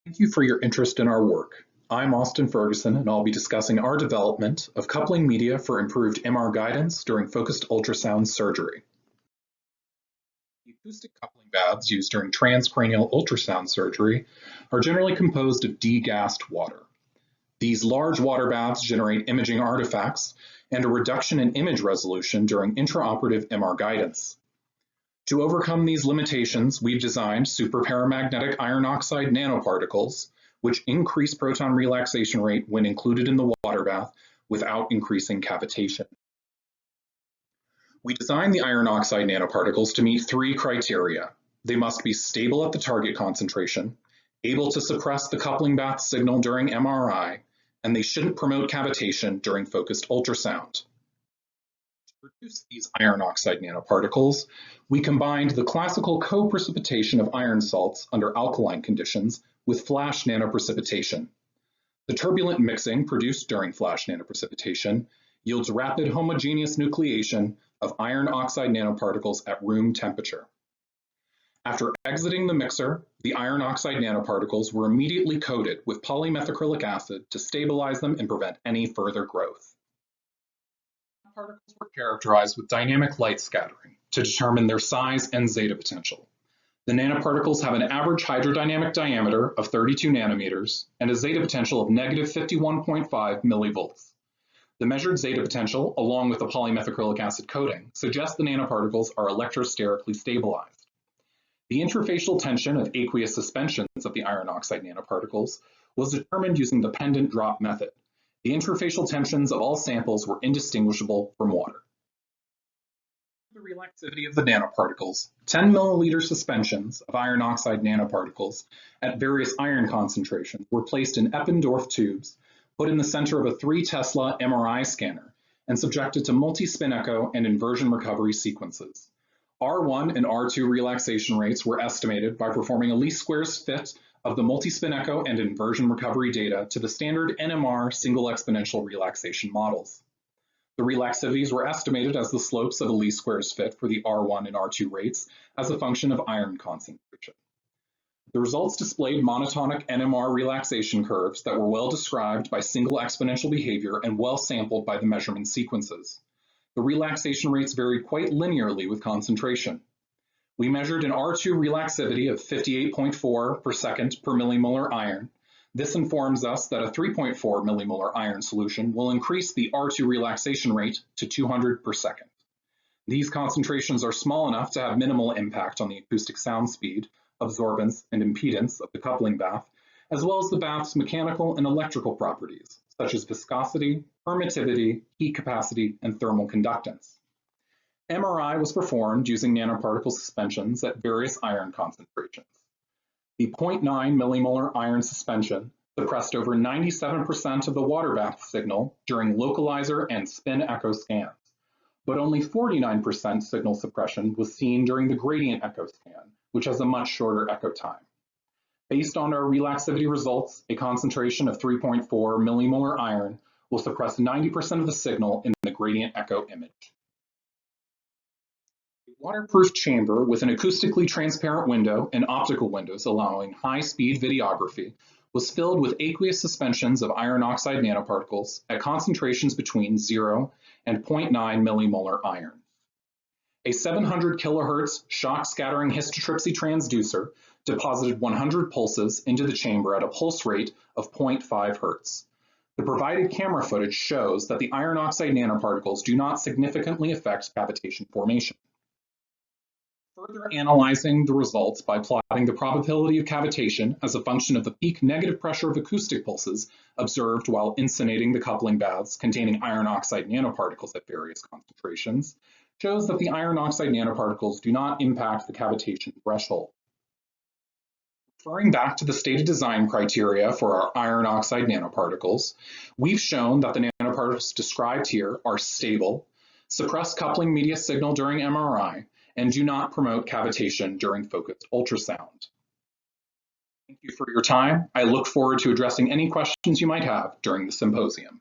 Thank you for your interest in our work. I'm Austin Fergusson, and I'll be discussing our development of coupling media for improved MR guidance during focused ultrasound surgery. The acoustic coupling baths used during transcranial ultrasound surgery are generally composed of degassed water. These large water baths generate imaging artifacts and a reduction in image resolution during intraoperative MR guidance. To overcome these limitations, we've designed superparamagnetic iron oxide nanoparticles, which increase proton relaxation rate when included in the water bath without increasing cavitation. We designed the iron oxide nanoparticles to meet three criteria. They must be stable at the target concentration, able to suppress the coupling bath signal during MRI, and they shouldn't promote cavitation during focused ultrasound. To produce these iron oxide nanoparticles, we combined the classical co-precipitation of iron salts under alkaline conditions with flash nanoprecipitation. The turbulent mixing produced during flash nanoprecipitation yields rapid homogeneous nucleation of iron oxide nanoparticles at room temperature. After exiting the mixer, the iron oxide nanoparticles were immediately coated with polymethacrylic acid to stabilize them and prevent any further growth. Particles were characterized with dynamic light scattering to determine their size and zeta potential. The nanoparticles have an average hydrodynamic diameter of 32 nanometers and a zeta potential of negative 51.5 millivolts. The measured zeta potential, along with the polymethacrylic acid coating, suggests the nanoparticles are electrosterically stabilized. The interfacial tension of aqueous suspensions of the iron oxide nanoparticles was determined using the pendant drop method. The interfacial tensions of all samples were indistinguishable from water. The relaxivity of the nanoparticles, 10 milliliter suspensions of iron oxide nanoparticles at various iron concentrations were placed in Eppendorf tubes, put in the center of a 3 Tesla MRI scanner, and subjected to multi-spin echo and inversion recovery sequences. R1 and R2 relaxation rates were estimated by performing a least squares fit of the multi-spin echo and inversion recovery data to the standard NMR single exponential relaxation models. The relaxivities were estimated as the slopes of a least squares fit for the R1 and R2 rates as a function of iron concentration. The results displayed monotonic NMR relaxation curves that were well described by single exponential behavior and well sampled by the measurement sequences. The relaxation rates varied quite linearly with concentration. We measured an R2 relaxivity of 58.4 per second per millimolar iron. This informs us that a 3.4 millimolar iron solution will increase the R2 relaxation rate to 200 per second. These concentrations are small enough to have minimal impact on the acoustic sound speed, absorbance, and impedance of the coupling bath, as well as the bath's mechanical and electrical properties, such as viscosity, permittivity, heat capacity, and thermal conductance. MRI was performed using nanoparticle suspensions at various iron concentrations. The 0.9 millimolar iron suspension suppressed over 97% of the water bath signal during localizer and spin echo scans, but only 49% signal suppression was seen during the gradient echo scan, which has a much shorter echo time. Based on our relaxivity results, a concentration of 3.4 millimolar iron will suppress 90% of the signal in the gradient echo image. A waterproof chamber with an acoustically transparent window and optical windows allowing high-speed videography was filled with aqueous suspensions of iron oxide nanoparticles at concentrations between 0 and 0.9 millimolar iron. A 700 kilohertz shock scattering histotripsy transducer deposited 100 pulses into the chamber at a pulse rate of 0.5 hertz. The provided camera footage shows that the iron oxide nanoparticles do not significantly affect cavitation formation. Further analyzing the results by plotting the probability of cavitation as a function of the peak negative pressure of acoustic pulses observed while insonating the coupling baths containing iron oxide nanoparticles at various concentrations shows that the iron oxide nanoparticles do not impact the cavitation threshold. Referring back to the stated design criteria for our iron oxide nanoparticles, we've shown that the nanoparticles described here are stable, suppress coupling media signal during MRI, and do not promote cavitation during focused ultrasound. Thank you for your time. I look forward to addressing any questions you might have during the symposium.